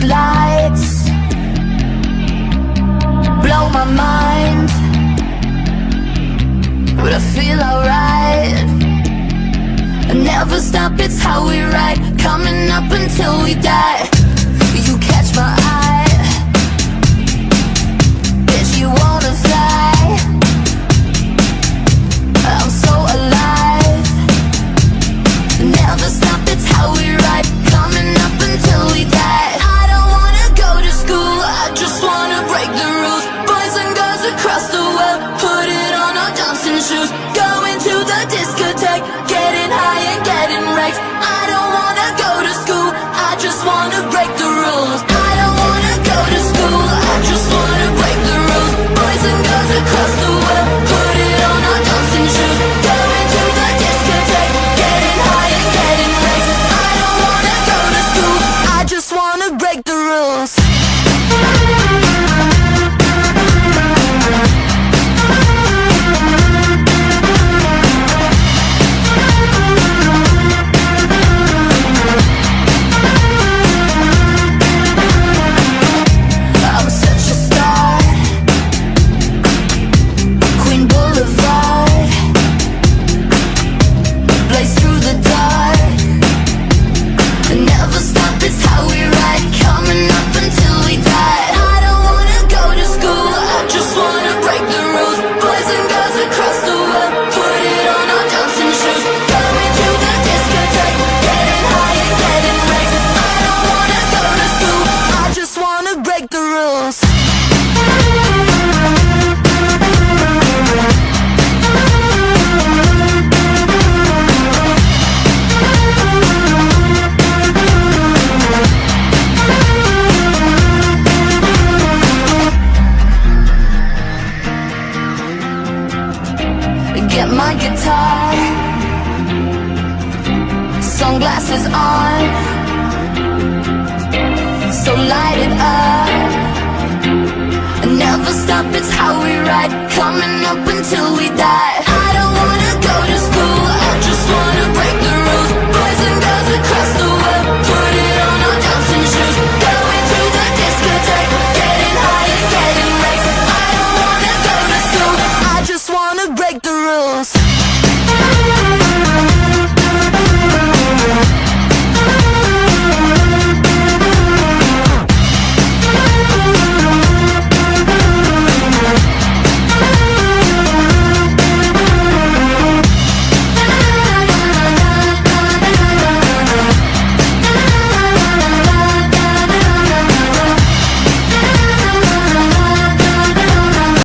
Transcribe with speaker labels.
Speaker 1: lights blow my mind, but I feel alright. I never stop, it's how we ride, coming up until we die. You catch my eye, bitch, you wanna fly. I'm so alive. Never stop, it's how we ride, coming up until we die. I don't wanna go to school, I just wanna break the rules. Boys and girls across the world, put it on our dancing shoes. Going to the discotheque, getting high and getting wrecked. I don't wanna go to school, I just wanna break the rules. I don't wanna go to school, I just wanna break the rules. Boys and girls across the world, put it on our dancing shoes. Going to the discotheque, getting high and getting wrecked. I don't wanna go to school, I just wanna break the rules. I'm such a star, Queen Boulevard, blaze through the dark. Never stop, it's how we ride, coming up until we die. I don't wanna go to school, I just wanna break the rules. Boys and girls across the world, put it on our dancing shoes. Going to the discotheque, getting high and getting wrecked. I don't wanna go to school, I just wanna break the rules. Get my guitar, sunglasses on, so light it up. Never stop, it's how we ride, coming up until we die.